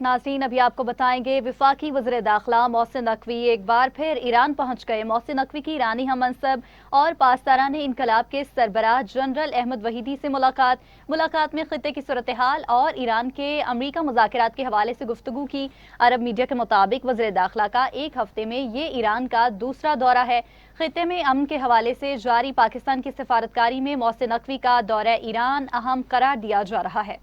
नाज़रीन, अभी आपको बताएंगे वफाकी वज़ीर दाखिला मोहसिन नकवी एक बार फिर ईरान पहुंच गए। मोहसिन नकवी की ईरानी हममनसब और पासदारान इनकलाब के सरबराह जनरल अहमद वहीदी से मुलाकात में खित्ते की सूरत हाल और ईरान के अमरीका मुज़ाकरात के हवाले से गुफ्तगू की। अरब मीडिया के मुताबिक वज़ीर दाखिला का एक हफ्ते में ये ईरान का दूसरा दौरा है। खित्ते में अमन के हवाले से जारी पाकिस्तान की सफारतकारी में मोहसिन नकवी का दौरा ईरान अहम करार दिया जा रहा है।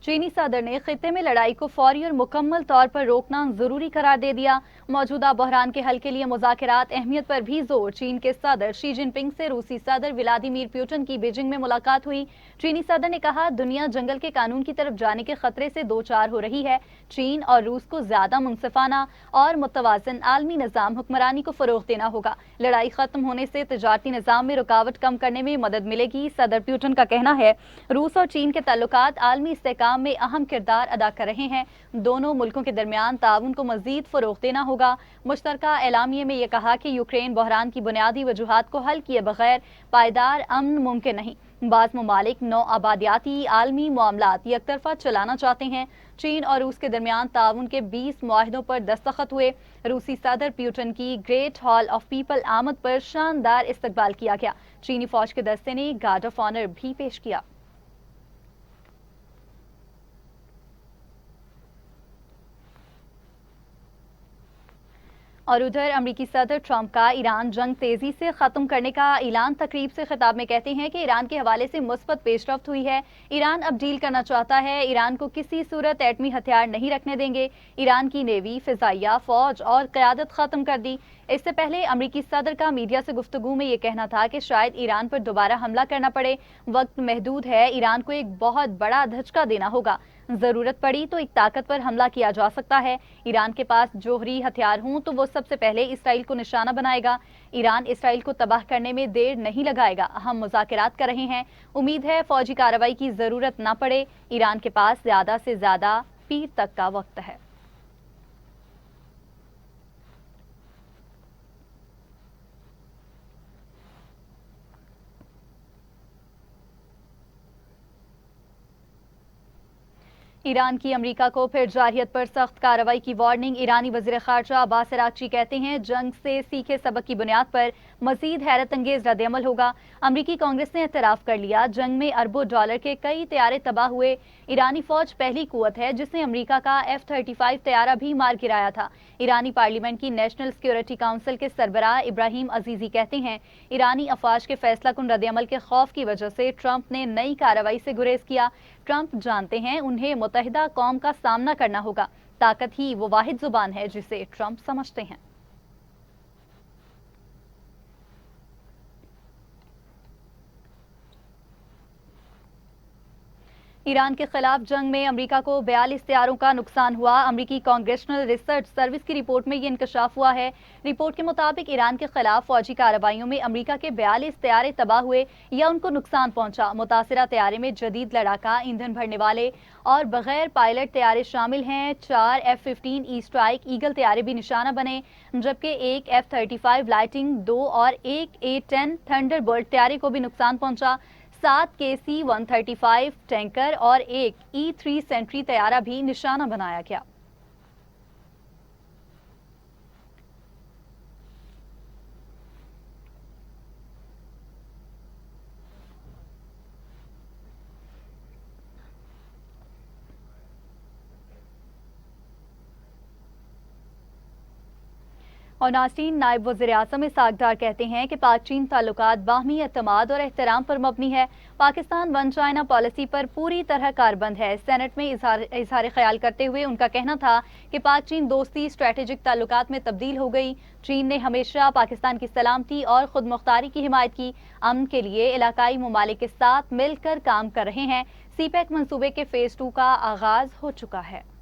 चीनी सदर ने खित्ते में लड़ाई को फौरी और मुकम्मल तौर पर रोकना जरूरी करार दे दिया। मौजूदा बहरान के हल के लिए मुज़ाकरात अहमियत पर भी जोर। चीन के सदर शी जिनपिंग से रूसी सदर व्लादिमीर पुतिन की बीजिंग में मुलाकात हुई। चीनी सदर ने कहा, दुनिया जंगल के कानून की तरफ जाने के खतरे से दो चार हो रही है। चीन और रूस को ज्यादा मुनसिफाना और मुतवाज़िन आलमी निज़ाम हुक्मरानी को फरोग देना होगा। लड़ाई खत्म होने से तजारती निज़ाम में रुकावट कम करने में मदद मिलेगी। सदर पुतिन का कहना है, रूस और चीन के ताल्लुकात आलमी इस्तेहकाम में अहम किरदार अदा कर रहे हैं। दोनों मुल्कों के दरमियान ताउन को मजीद फरोग देना होगा। मुश्तरका एलामिये में यह कहा कि यूक्रेन बहरान की बुनियादी वजूहात को हल किए बगैर पायदार अमन मुमकिन नहीं। बाज़ ममालिक नौ आबादियाती आलमी मामलात यकतरफा चलाना चाहते हैं। चीन और रूस के दरमियान ताउन के 20 मुआहिदों पर दस्तखत हुए। रूसी सदर पुतिन की ग्रेट हॉल ऑफ पीपल आमद पर शानदार इस्तकबाल किया गया। चीनी फौज के दस्ते ने गार्ड ऑफ ऑनर भी पेश किया। और उधर अमरीकी सदर ट्रंप का ईरान जंग तेजी से खत्म करने का ऐलान। तकरीब से खिताब में कहते हैं कि ईरान के हवाले से मुस्बत पेशरफ्त हुई है। ईरान अब डील करना चाहता है। ईरान को किसी सूरत एटमी हथियार नहीं रखने देंगे। ईरान की नेवी, फिजाइया, फौज और क़यादत खत्म कर दी। इससे पहले अमरीकी सदर का मीडिया से गुफ्तगू में ये कहना था कि शायद ईरान पर दोबारा हमला करना पड़े। वक्त महदूद है, ईरान को एक बहुत बड़ा धचका देना होगा। जरूरत पड़ी तो एक ताकतवर हमला किया जा सकता है। ईरान के पास जोहरी हथियार हों तो वो सबसे पहले इसराइल को निशाना बनाएगा। ईरान इसराइल को तबाह करने में देर नहीं लगाएगा। हम मुज़ाकरात कर रहे हैं। उम्मीद है फौजी कार्रवाई की जरूरत ना पड़े। ईरान के पास ज्यादा से ज्यादा पीर तक का वक्त है। ईरान की अमरीका को फिर जारहियत पर सख्त कार्रवाई की वार्निंग। ईरानी वज़ीर ख़ारजा अब्बास अराग़ची कहते हैं, जंग से सीखे सबक की बुनियाद पर मजीद हैरत अंगेज रद्द-ए-अमल होगा। अमरीकी कांग्रेस ने एतराफ़ कर लिया, जंग में अरबों डॉलर के कई तैयारे तबाह हुए। ईरानी फौज पहली कुव्वत है जिसने अमरीका का F-35 तैयारा भी मार गिराया था। ईरानी पार्लियामेंट की नेशनल सिक्योरिटी काउंसिल के सरबराह इब्राहिम अजीजी कहते हैं, ईरानी अफवाज के फैसला कुन रद्द-ए-अमल के खौफ की वजह से ट्रंप ने नई कार्रवाई से गुरेज किया। ट्रंप जानते हैं उन्हें मुत्तहिदा कौम का सामना करना होगा। ताकत ही वो वाहिद जुबान है जिसे ट्रंप समझते हैं। ईरान के खिलाफ जंग में अमरीका को 42 तैयारों का नुकसान हुआ। अमरीकी कांग्रेशनल रिसर्च सर्विस की रिपोर्ट में ये इंकशाफ हुआ है। रिपोर्ट के मुताबिक ईरान के खिलाफ फौजी कार्रवाइयों में अमरीका के 42 तैयारे तबाह हुए या उनको नुकसान पहुंचा। मुतासिरा तैयारे में जदीद लड़ाका, ईंधन भरने वाले और बगैर पायलट तैयारे शामिल हैं। 4 F-15 ई स्ट्राइक ईगल तैयारे भी निशाना बने, जबकि एक F-35 लाइटिंग, 2 और एक A-10 थंडरबर्ड तैयारे को भी नुकसान पहुंचा। 7 KC-135 टैंकर और एक E-3 सेंट्री तैयारा भी निशाना बनाया गया। और नाज़रीन, नायब वज़ीर आज़म इसहाक़ डार कहते हैं कि पाक चीन ताल्लुकात बाहमी एतमाद और एहतराम पर मबनी है। पाकिस्तान वन चाइना पॉलिसी पर पूरी तरह कारबंद है। सेनेट में इजहार ख्याल करते हुए उनका कहना था कि पाक चीन दोस्ती स्ट्रेटेजिक ताल्लुकात में तब्दील हो गई। चीन ने हमेशा पाकिस्तान की सलामती और खुद मुख्तारी की हिमायत की। अमन के लिए इलाकाई ममालिक के साथ मिलकर काम कर रहे हैं। CPEC मंसूबे के फेज़ 2 का आगाज हो चुका है।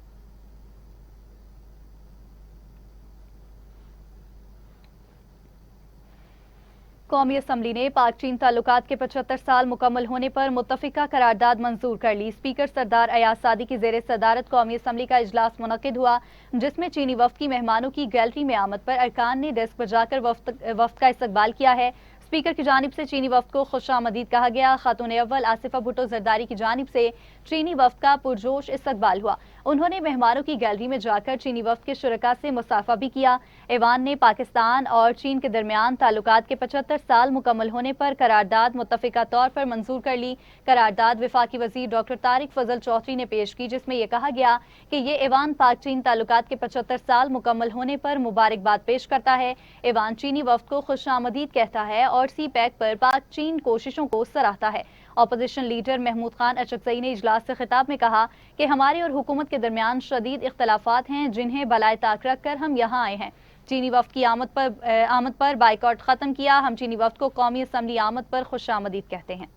कौमी असम्बली ने पाक चीन ताल्लुकात के 75 साल मुकम्मल होने पर मुत्तफिका करारदाद मंजूर कर ली। स्पीकर सरदार अयाज सादी की ज़ेर सदारत कौमी असम्बली का इजलास मुनक्किद हुआ, जिसमें चीनी वफ्द की मेहमानों की गैलरी में आमद पर अरकान ने डेस्क बजाकर वफ्द का इस्तकबाल किया है। स्पीकर की जानिब से चीनी वफ्द को खुशामदीद कहा गया। खातून अव्वल आसिफा भुट्टो जरदारी की जानिब से चीनी वफ्द का पुरजोश इस्तकबाल हुआ। उन्होंने मेहमानों की गैलरी में जाकर चीनी वफ्द के शुरका से मुसाफा भी किया। ऐवान ने पाकिस्तान और चीन के दरमियान ताल्लुकात के 75 साल मुकम्मल होने पर करारदाद मुत्तफिका तौर पर मंजूर कर ली। करारदाद वफाकी वजीर डॉक्टर तारिक फजल चौधरी ने पेश की, जिसमें यह कहा गया कि ये ऐवान पाक चीन ताल्लुकात के 75 साल मुकम्मल होने पर मुबारकबाद पेश करता है। ऐवान चीनी वफ्द को खुशामदीद कहता है और सी पैक पर पाक चीन कोशिशों को सराहता है। अपोजिशन लीडर महमूद खान अचकजई ने इजलास से खिताब में कहा कि हमारे और हुकूमत के दरमियान शदीद इख्तलाफात हैं, जिन्हें बलाए ताक रख कर हम यहाँ आए हैं। चीनी वफ्द की आमद पर बाइकआउट खत्म किया। हम चीनी वफ्द को कौमी असम्बली आमद पर खुशामदीद कहते हैं।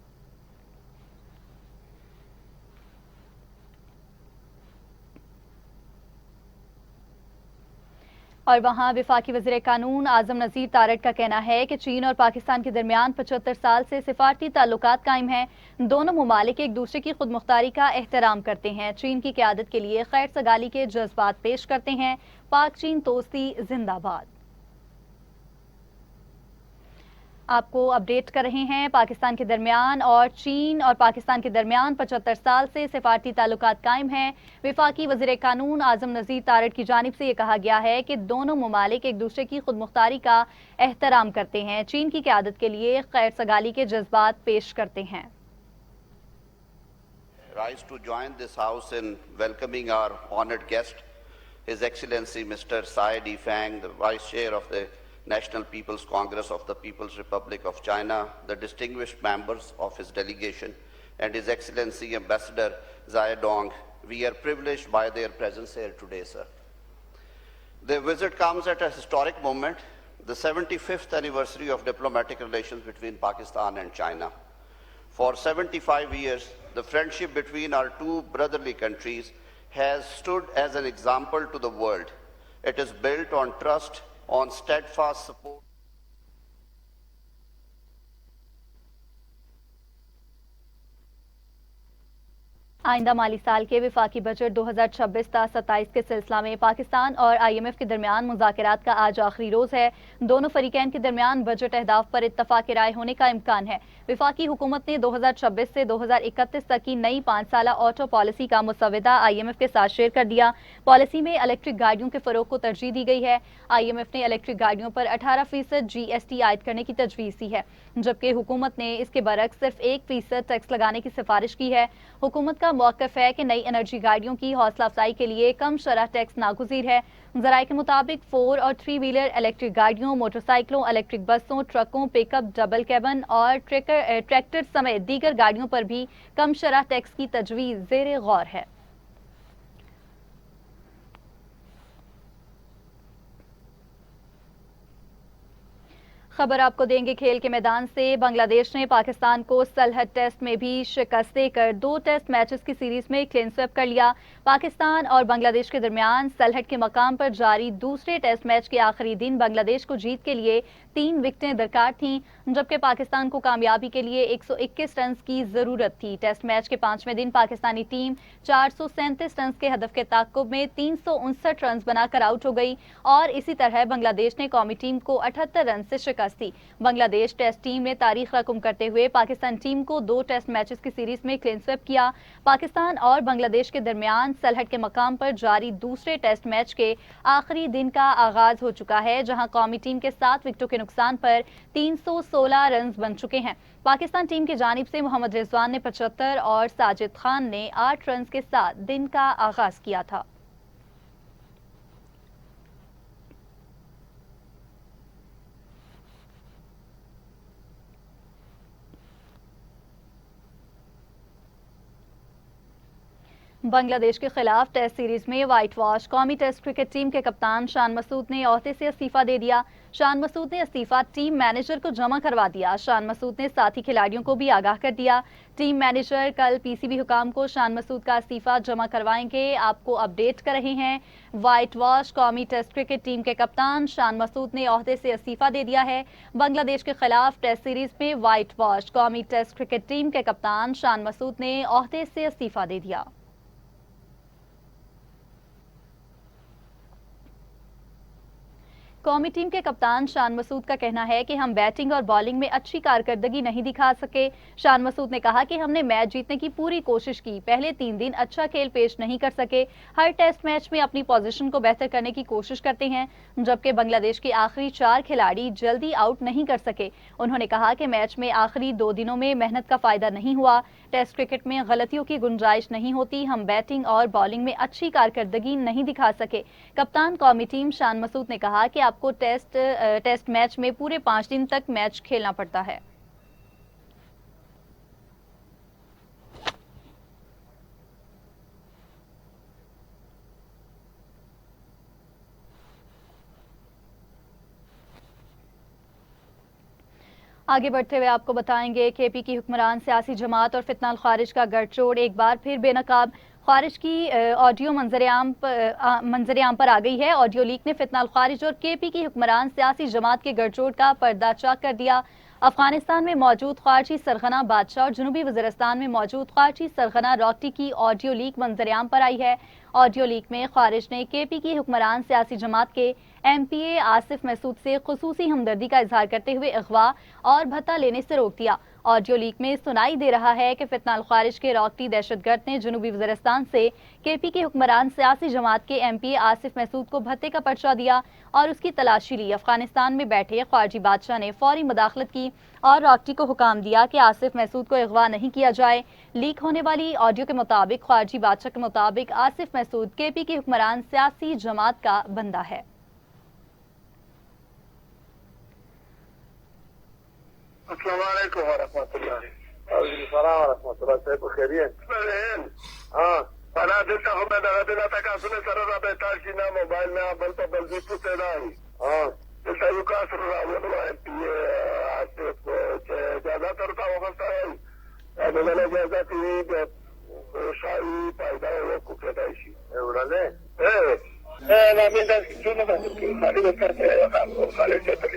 और वहाँ वफाकी वज़ीर कानून आज़म नज़ीर तारड़ का कहना है कि चीन और पाकिस्तान के दरमियान 75 साल से सिफारती ताल्लुकात कायम हैं। दोनों ममालिक एक दूसरे की खुद मुख्तारी का एहतराम करते हैं, चीन की क़यादत के लिए खैर सगाली के जज्बात पेश करते हैं। पाक चीन दोस्ती जिंदाबाद। आपको अपडेट कर रहे हैं पाकिस्तान के दरमियान और चीन और पाकिस्तान के दरमियान 75 साल से सिफारती ताल्लुकात कायम हैं। वफाकी वज़ीर कानून आज़म नज़ीर तारड़ की जानिब से ये कहा गया है कि दोनों ममालिक एक दूसरे की खुद मुख्तारी का एहतराम करते हैं, चीन की क़यादत के लिए खैर सगाली के जज्बात पेश करते हैं। Rise to join this house in welcoming our honored guest, His Excellency Mr. Tsai Difang, the Vice Chair of the National People's Congress of the People's Republic of China, the distinguished members of his delegation, and His Excellency Ambassador Zai Dong. We are privileged by their presence here today, sir. Their visit comes at a historic moment, the 75th anniversary of diplomatic relations between Pakistan and China. For 75 years, the friendship between our two brotherly countries has stood as an example to the world. It is built on trust, on steadfast support. आइंदा माली साल के वफाकी budget 2026-27 के सिलसिला में पाकिस्तान और IMF के दरमियान मुज़ाकरात का आज आखिरी रोज़ है। दोनों फरीकैन के दरमियान बजट अहदाफ पर इत्तफाक राय होने का इम्कान है। वफाकी हुकूमत ने 2026 से 2031 तक की नई 5 साला ऑटो पॉलिसी का मुसवदा IMF के साथ शेयर कर दिया। पॉलिसी में इलेक्ट्रिक गाड़ियों के फ़रोग़ को तरजीह दी गई है। IMF ने इलेक्ट्रिक गाड़ियों पर 18% GST आयद करने की तजवीज़ दी है, जबकि हुकूमत ने इसके बरक्स सिर्फ 1% टैक्स लगाने की सिफारिश की है। हुकूमत का मौक़िफ़ है कि नई एनर्जी गाड़ियों की हौसला अफजाई के लिए कम शरह टैक्स नागुज़ीर है। ज़राए के मुताबिक 4 और 3 व्हीलर इलेक्ट्रिक गाड़ियों, मोटरसाइकिलों, इलेक्ट्रिक बसों, ट्रकों, पिकअप, डबल कैबन और ट्रैक्टर समेत दीगर गाड़ियों पर भी कम शरह टैक्स की तजवीज़ ज़ेरे गौर है। खबर आपको देंगे खेल के मैदान से। बांग्लादेश ने पाकिस्तान को सलहट टेस्ट में भी शिकस्त देकर 2 टेस्ट मैचेस की सीरीज में क्लीन स्वीप कर लिया। पाकिस्तान और बांग्लादेश के दरमियान सलहट के मकाम पर जारी दूसरे टेस्ट मैच के आखिरी दिन बांग्लादेश को जीत के लिए 3 विकेटें दरकार थीं, जबकि पाकिस्तान को कामयाबी के लिए 121 रन की जरूरत थी। टेस्ट मैच के 5वें दिन पाकिस्तानी टीम 437 रन के हदफ के ताक़ुब में 359 रन बनाकर आउट हो गई और इसी तरह बांग्लादेश ने कौमी टीम को 78 रन से शिकस्त थी। बांग्लादेश टेस्ट टीम ने तारीख रकम करते हुए पाकिस्तान टीम को 2 टेस्ट मैचेस की सीरीज में क्लीन स्वीप किया। पाकिस्तान और बांग्लादेश के दरमियान सलहट के मकाम पर जारी दूसरे टेस्ट मैच के आखिरी दिन का आगाज हो चुका है, जहां कौमी टीम के 7 विकेटों के नुकसान पर 316 रन बन चुके हैं। पाकिस्तान टीम की जानिब से मोहम्मद रिजवान ने 75 और साजिद खान ने 8 रन के साथ दिन का आगाज किया था। बांग्लादेश के खिलाफ टेस्ट सीरीज में व्हाइट वॉश। कौमी टेस्ट क्रिकेट टीम के कप्तान शान मसूद ने ओहदे से इस्तीफा दे दिया। शान मसूद ने इस्तीफा टीम मैनेजर को जमा करवा दिया। शान मसूद ने साथी खिलाड़ियों को भी आगाह कर दिया। टीम मैनेजर कल PCB हुकाम को शान मसूद का इस्तीफा जमा करवाएंगे। आपको अपडेट कर रहे हैं। व्हाइट वॉश कौमी टेस्ट क्रिकेट टीम के कप्तान शान मसूद ने ओहदे से इस्तीफा दे दिया है। बांग्लादेश के खिलाफ टेस्ट सीरीज में व्हाइट वॉश कौमी टेस्ट क्रिकेट टीम के कप्तान शान मसूद ने ओहदे से इस्तीफा दे दिया। قومی ٹیم کے کپتان شان مسعود کا کہنا ہے کہ ہم بیٹنگ اور بالنگ میں اچھی کارکردگی نہیں دکھا سکے۔ شان مسعود نے کہا کہ ہم نے میچ جیتنے کی پوری کوشش کی، پہلے 3 دن اچھا کھیل پیش نہیں کر سکے، ہر ٹیسٹ میچ میں اپنی پوزیشن کو بہتر کرنے کی کوشش کرتے ہیں، جبکہ بنگلہ دیش کے آخری 4 کھلاڑی جلدی آؤٹ نہیں کر سکے۔ انہوں نے کہا کہ میچ میں آخری 2 دنوں میں محنت کا فائدہ نہیں ہوا، ٹیسٹ کرکٹ میں غلطیوں کی گنجائش نہیں ہوتی، ہم بیٹنگ اور بالنگ میں اچھی کارکردگی نہیں دکھا سکے۔ کپتان قومی ٹیم شان مسعود نے کہا کہ آپ کو ٹیسٹ میچ میں پورے 5 دن تک میچ کھیلنا پڑتا ہے۔ آگے بڑھتے ہوئے آپ کو بتائیں گے کہ پی کی حکمران سیاسی جماعت اور فتنہ الخارج کا گٹھ جوڑ ایک بار پھر بے نقاب۔ خارج کی آڈیو منظر عام پر آ گئی ہے۔ آڈیو لیک نے فتنہ الخارج اور کے پی کی حکمران سیاسی جماعت کے گٹھ جوڑ کا پردہ چاک کر دیا۔ افغانستان میں موجود خارجی سرغنہ بادشاہ اور جنوبی وزیرستان میں موجود خارجی سرغنہ راکٹی کی آڈیو لیک منظر عام پر آئی ہے۔ آڈیو لیک میں خارج نے کے پی کی حکمران سیاسی جماعت کے ایم پی اے آصف مسعود سے خصوصی ہمدردی کا اظہار کرتے ہوئے اغوا اور بھتہ لینے سے روک دیا۔ آڈیو لیک میں سنائی دے رہا ہے کہ فتنہ الخارج کے راکٹی دہشت گرد نے جنوبی وزیرستان سے کے پی کے حکمران سیاسی جماعت کے ایم پی اے آصف مسعود کو بھتے کا پرچہ دیا اور اس کی تلاشی لی۔ افغانستان میں بیٹھے خارجی بادشاہ نے فوری مداخلت کی اور راکٹی کو حکام دیا کہ آصف مسعود کو اغوا نہیں کیا جائے۔ لیک ہونے والی آڈیو کے مطابق خارجی بادشاہ کے مطابق آصف مسعود کے پی کی حکمران سیاسی جماعت کا بندہ ہے۔ السلام علیکم ورحمۃ اللہ۔ وعلیکم السلام ورحمۃ اللہ۔ صاحب خیریت؟ ہاں فلا دلته هم دغه د تکاسل سره را به تاسو نه موبایل نه بل په بل دي پته نه دلته یو کاسر راوړل ام پی اصف چې دا ترته وخته دا نه جزا کوي د شای پیدا وکړو کېدای شي ورله لا مې دا څونه ده چې خالي وکړه خالي چې ته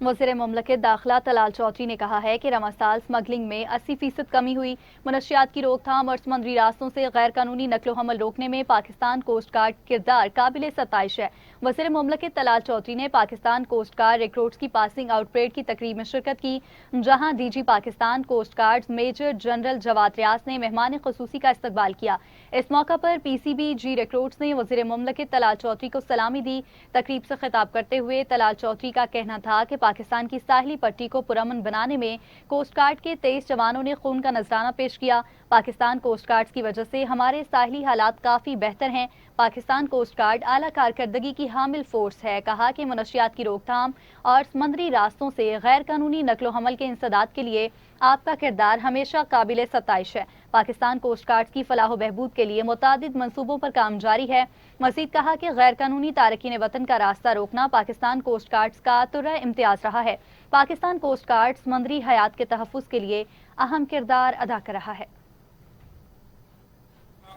وزیر مملکت داخلہ طلال چودھری نے کہا ہے کہ رواں سال اسمگلنگ میں 80% کمی ہوئی۔ منشیات کی روک تھام اور سمندری راستوں سے غیر قانونی نقل و حمل روکنے میں پاکستان کوسٹ گارڈ کردار قابل ستائش ہے۔ وزیر مملکت طلال چودھری نے پاکستان کوسٹ گارڈ ریکروٹس کی پاسنگ آؤٹ پریڈ کی تقریب میں شرکت کی، جہاں D G Pakistan coast guard major general Jawad Riaz نے مہمان خصوصی کا استقبال کیا۔ اس موقع پر پی سی بی جی ریکروٹس نے وزیر مملکت طلال چودھری کو سلامی دی۔ تقریب سے خطاب کرتے ہوئے طلال چودھری کا کہنا تھا کہ پاکستان کی ساحلی پٹی کو پرامن بنانے میں کوسٹ گارڈ کے 23 جوانوں نے خون کا نذرانہ پیش کیا۔ پاکستان کوسٹ گارڈز کی وجہ سے ہمارے ساحلی حالات کافی بہتر ہیں۔ پاکستان کوسٹ گارڈ اعلیٰ کارکردگی کی حامل فورس ہے۔ کہا کہ منشیات کی روک تھام اور سمندری راستوں سے غیر قانونی نقل و حمل کے انسداد کے لیے آپ کا کردار ہمیشہ قابل ستائش ہے۔ پاکستان کوسٹ گارڈ کی فلاح و بہبود کے لیے متعدد منصوبوں پر کام جاری ہے۔ مزید کہا کہ غیر قانونی تارکین وطن کا راستہ روکنا پاکستان کوسٹ گارڈز کا ترہ امتیاز رہا ہے۔ پاکستان کوسٹ گارڈ سمندری حیات کے تحفظ کے لیے اہم کردار ادا کر رہا ہے۔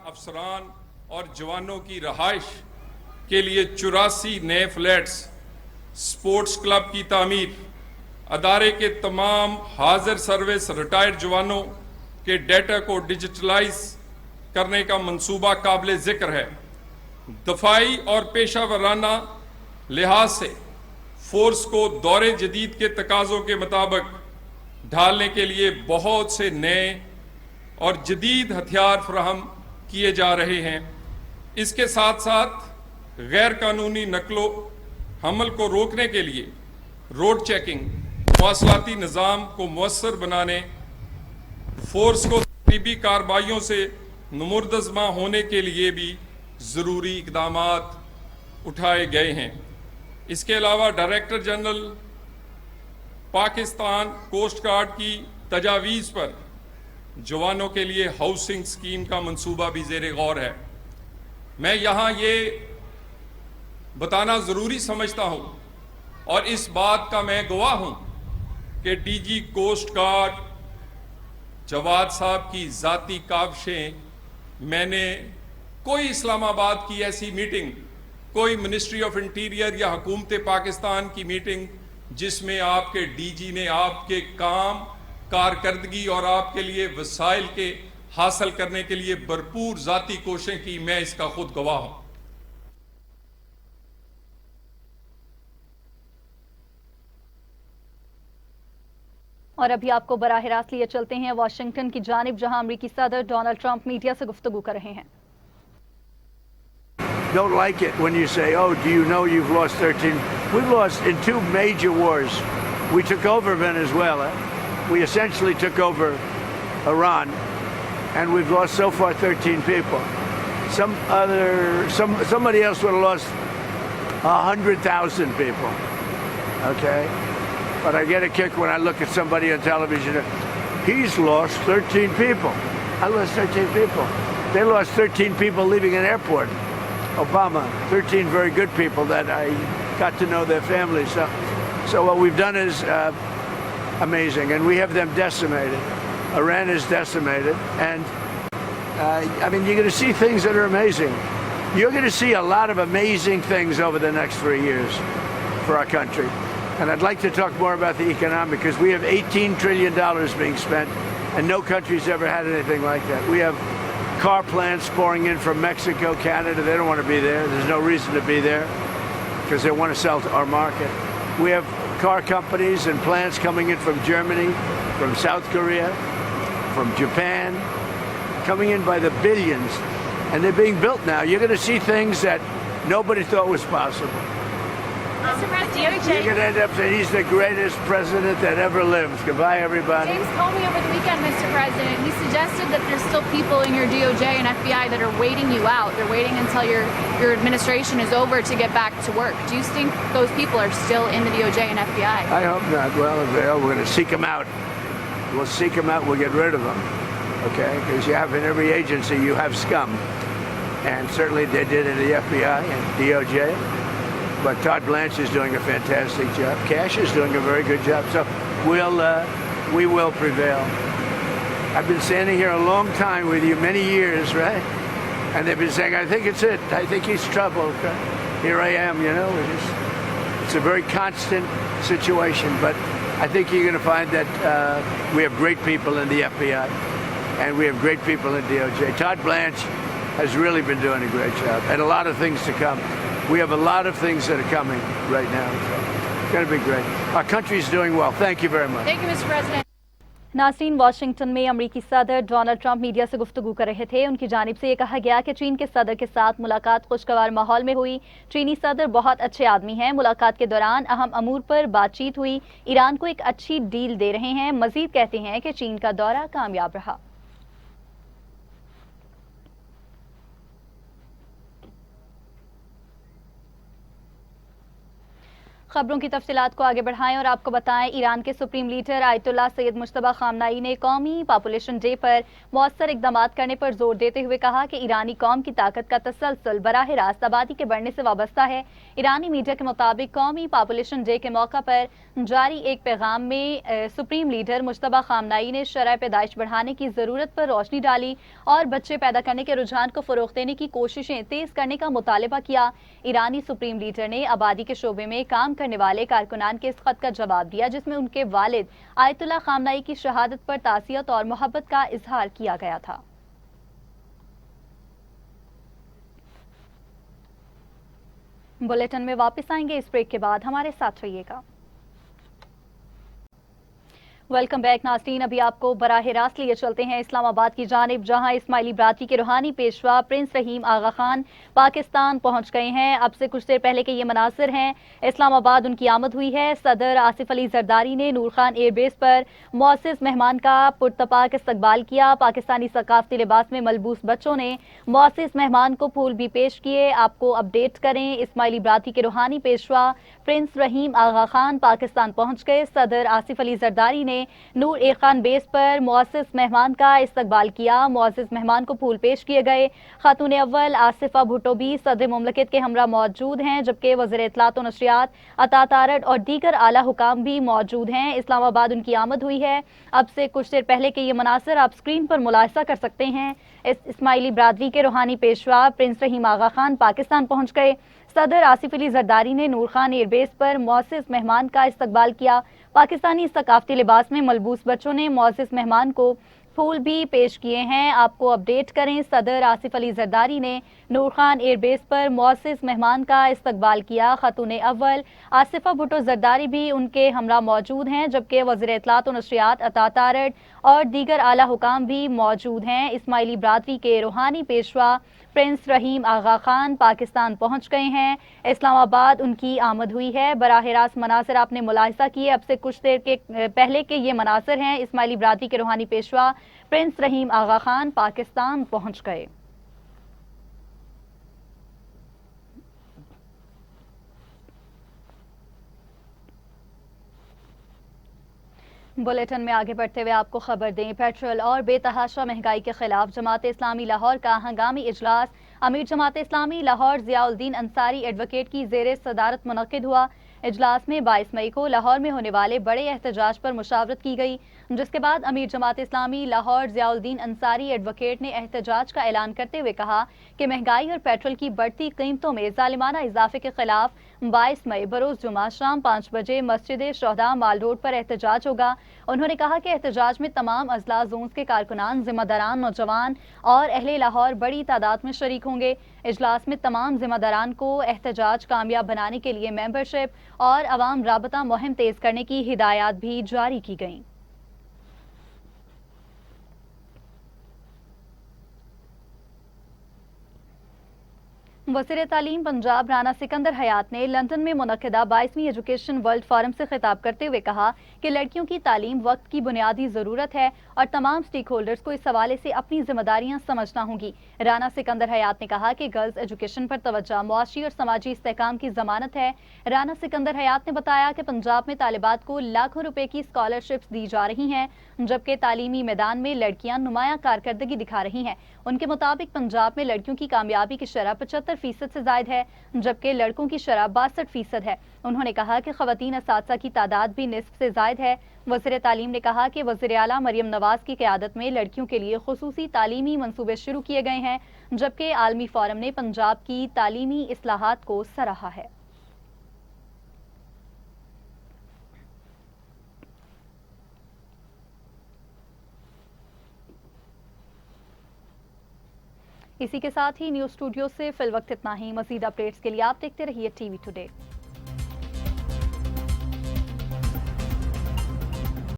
افسران اور جوانوں کی رہائش کے لیے 84 نئے فلیٹس، سپورٹس کلب کی تعمیر، ادارے کے تمام حاضر سروس ریٹائرڈ جوانوں کے ڈیٹا کو ڈیجیٹلائز کرنے کا منصوبہ قابل ذکر ہے۔ دفاعی اور پیشہ ورانہ لحاظ سے فورس کو دور جدید کے تقاضوں کے مطابق ڈھالنے کے لیے بہت سے نئے اور جدید ہتھیار فراہم کیے جا رہے ہیں۔ اس کے ساتھ ساتھ غیر قانونی نقل و حمل کو روکنے کے لیے روڈ چیکنگ، مواصلاتی نظام کو مؤثر بنانے، فورس کو تقریبی کارروائیوں سے نمردزمہ ہونے کے لیے بھی ضروری اقدامات اٹھائے گئے ہیں۔ اس کے علاوہ director general Pakistan coast guard کی تجاویز پر جوانوں کے لیے ہاؤسنگ سکیم کا منصوبہ بھی زیر غور ہے۔ میں یہاں یہ بتانا ضروری سمجھتا ہوں اور اس بات کا میں گواہ ہوں کہ ڈی جی کوسٹ گارڈ جواد صاحب کی ذاتی کاوشیں، میں نے کوئی اسلام آباد کی ایسی میٹنگ، کوئی منسٹری آف انٹیریئر یا حکومت پاکستان کی میٹنگ جس میں آپ کے ڈی جی نے آپ کے کام کارکردگی اور آپ کے لیے وسائل کے حاصل کرنے کے لیے بھرپور ذاتی کوششیں کی. میں اس کا خود گواہ ہوں. اور ابھی آپ کو براہ راست لیے چلتے ہیں واشنگٹن کی جانب، جہاں امریکی صدر ڈونلڈ ٹرمپ میڈیا سے گفتگو کر رہے ہیں. Don't like it when you say, oh, do you know you've lost 13? We've lost in 2 major wars. We took over Venezuela. We essentially took over Iran. And we've lost so far 13 people. Somebody else would have lost 100,000 people. Okay? But I get a kick when I look at somebody on television. He's lost 13 people. I lost 13 people. They lost 13 people leaving an airport. Obama, 13 very good people that I got to know their families. So what we've done is amazing, and we have them decimated. Iran is decimated, and I mean, you're going to see things that are amazing. You're going to see a lot of amazing things over the next 3 years for our country. And I'd like to talk more about the economic, because we have $18 trillion being spent, and no country's ever had anything like that. We have car plants pouring in from Mexico, Canada. They don't want to be there. There's no reason to be there because they want to sell to our market. We have car companies and plants coming in from Germany, from South Korea, from Japan, coming in by the billions. And they're being built now. You're going to see things that nobody thought was possible. Mr. President, You're going to end up saying he's the greatest president that ever lived. Goodbye, everybody. James Comey over the weekend, Mr. President, he suggested that there's still people in your DOJ and FBI that are waiting you out. They're waiting until your administration is over to get back to work. Do you think those people are still in the DOJ and FBI? I hope not. Well, if they are, we're going to seek them out. We'll seek them out. We'll get rid of them. Okay? Because you have in every agency, you have scum. And certainly they did in the FBI and DOJ. But Todd Blanche is doing a fantastic job. Cash is doing a very good job. So we will prevail. I've been standing here a long time with you, many years, right? And they've been saying, I think it's it. I think he's trouble. Here I am, you know. It's a very constant situation. But I think you're going to find that we have great people in the FBI. And we have great people in DOJ. Todd Blanche has really been doing a great job. And a lot of things to come. We have a lot of things that are coming right now. So it's going to be great. Our country is doing well. Thank you very much. Thank you, Mr. President. नाज़रीन, Washington में अमरीकी सदर Donald Trump media से गुफ्तगू कर रहे थे. उनकी जानिब से ये कहा गया कि चीन के सदर के साथ मुलाकात खुशगवार माहौल में हुई. चीनी सदर बहुत अच्छे आदमी हैं. मुलाकात के दौरान अहम अमूर पर बातचीत हुई. ईरान को एक अच्छी डील दे रहे हैं. मजीद कहते हैं कि चीन का दौरा कामयाब रहा. खबरों की तफसीलात को आगे बढ़ाएं और आपको बताएं, ईरान के supreme leader Ayatollah Sayyid Mujtaba Khamenei ने कौमी पॉपुलेशन डे पर मौसर इकदामात करने पर जोर देते हुए कहा कि ईरानी कौम की ताकत का तसलसल बराह रास्त आबादी के बढ़ने से वाबस्ता है. ईरानी मीडिया के मुताबिक कौमी पॉपुलेशन डे के मौका पर जारी एक पैगाम में सुप्रीम लीडर मुज्तबा खामनाई ने शरह पैदाइश बढ़ाने की ज़रूरत पर रोशनी डाली और बच्चे पैदा करने के रुझान को फ़रोग़ देने की कोशिशें तेज़ करने का मुतालबा किया. ईरानी सुप्रीम लीडर ने आबादी के शोबे में काम करने वाले कारकुनान के इस खत का जवाब दिया जिसमें उनके वालिद आयतुल्लाह खामनाई की शहादत पर तासियत और मोहब्बत का इजहार किया गया था. बुलेटिन में वापस आएंगे इस ब्रेक के बाद. हमारे साथ रहिएगा. वेलकम बैक नाज़रीन, अभी आपको बराह रास्त लिए चलते हैं इस्लामाबाद की जानिब, जहां इस्माइली बरादरी के रूहानी पेशवा प्रिंस रहीम आगा खान पाकिस्तान पहुंच गए हैं. अब से कुछ देर पहले के ये मनासिर हैं. इस्लामाबाद उनकी आमद हुई है. सदर आसिफ अली जरदारी ने नूर खान एयरबेस पर मौसिस मेहमान का पुरतपाक इस्तकबाल किया. पाकिस्तानी सकाफती लिबास में मलबूस बच्चों ने मौसिस मेहमान को फूल भी पेश किए. आपको अपडेट करें, इस्माइली बरादरी के रूहानी पेशवा प्रिंस रहीम आगा खान पाकिस्तान पहुंच गए. सदर आसिफ अली जरदारी ने नूर ए खान बेस पर मुअज़्ज़िज़ मेहमान का इस्तकबाल किया. मुअज़्ज़िज़ मेहमान को फूल पेश किए गए. खातून अव्वल आसिफा भुट्टो भी सदर मुमलकत के हमरा मौजूद हैं, जबकि वज़ीर इत्तलात व नशरियात अता तारड़ और दीगर आला हुकाम भी मौजूद हैं. इस्लामाबाद उनकी आमद हुई है. अब से कुछ देर पहले के ये मनासिर आप स्क्रीन पर मुलाहिज़ा कर सकते हैं. इस्माइली बरादरी के रूहानी पेशवा प्रिंस रहीम आगा खान पाकिस्तान पहुँच गए. सदर आसिफ अली जरदारी ने नूर खान एयरबेस पर मुअज़्ज़िज़ मेहमान का इस्तकबाल किया. پاکستانی ثقافتی لباس میں ملبوس بچوں نے معزز مہمان کو پھول بھی پیش کیے ہیں. آپ کو اپڈیٹ کریں. صدر آصف علی زرداری نے نور خان ایئر بیس پر معزز مہمان کا استقبال کیا. خاتون اول آصفہ بھٹو زرداری بھی ان کے ہمراہ موجود ہیں، جبکہ وزیر اطلاعات و نشریات عطا تارڑ اور دیگر اعلیٰ حکام بھی موجود ہیں. اسماعیلی برادری کے روحانی پیشوا پرنس رحیم آغا خان پاکستان پہنچ گئے ہیں. اسلام آباد ان کی آمد ہوئی ہے. براہ راست مناظر آپ نے ملاحظہ کیے. اب سے کچھ دیر کے پہلے کے یہ مناظر ہیں. اسماعیلی برادری کے روحانی پیشوا پرنس رحیم آغا خان پاکستان پہنچ گئے. بلیٹن میں آگے بڑھتے ہوئے آپ کو خبر دیں. پیٹرول اور بے تحاشا مہنگائی کے خلاف جماعت اسلامی لاہور کا ہنگامی اجلاس امیر جماعت اسلامی لاہور ضیاء الدین انصاری ایڈوکیٹ کی زیر صدارت منعقد ہوا. اجلاس میں 22 مئی کو لاہور میں ہونے والے بڑے احتجاج پر مشاورت کی گئی، جس کے بعد امیر جماعت اسلامی لاہور ضیاء الدین انصاری ایڈوکیٹ نے احتجاج کا اعلان کرتے ہوئے کہا کہ مہنگائی اور پیٹرول کی بڑھتی قیمتوں میں ظالمانہ اضافے کے خلاف 22 مئی بروز جمعہ شام 5 بجے مسجد شہداء مال روڈ پر احتجاج ہوگا. انہوں نے کہا کہ احتجاج میں تمام اضلاع زونز کے کارکنان، ذمہ داران، نوجوان اور اہل لاہور بڑی تعداد میں شریک ہوں گے. اجلاس میں تمام ذمہ داران کو احتجاج کامیاب بنانے کے لیے ممبرشپ اور عوام رابطہ مہم تیز کرنے کی ہدایات بھی جاری کی گئیں. وزیر تعلیم پنجاب رانا سکندر حیات نے لندن میں منعقدہ 22ویں ایجوکیشن ورلڈ فورم سے خطاب کرتے ہوئے کہا کہ لڑکیوں کی تعلیم وقت کی بنیادی ضرورت ہے اور تمام سٹیک ہولڈرز کو اس حوالے سے اپنی ذمہ داریاں سمجھنا ہوں گی. رانا سکندر حیات نے کہا کہ گرلز ایجوکیشن پر توجہ معاشی اور سماجی استحکام کی ضمانت ہے. رانا سکندر حیات نے بتایا کہ پنجاب میں طالبات کو لاکھوں روپے کی اسکالرشپس دی جا رہی ہیں، جبکہ تعلیمی میدان میں لڑکیاں نمایاں کارکردگی دکھا رہی ہیں. ان کے مطابق پنجاب میں لڑکیوں کی کامیابی کی شرح 75% سے زائد ہے، جبکہ لڑکوں کی شرح 62% ہے. انہوں نے کہا کہ خواتین اساتذہ کی تعداد بھی نصف سے زائد ہے. وزیر تعلیم نے کہا کہ وزیر اعلیٰ مریم نواز کی قیادت میں لڑکیوں کے لیے خصوصی تعلیمی منصوبے شروع کیے گئے ہیں، جبکہ عالمی فورم نے پنجاب کی تعلیمی اصلاحات کو سراہا ہے. اسی کے ساتھ ہی نیوز اسٹوڈیو سے فی الوقت اتنا ہی. مزید اپڈیٹس کے لیے آپ دیکھتے رہیے ٹی وی ٹوڈے.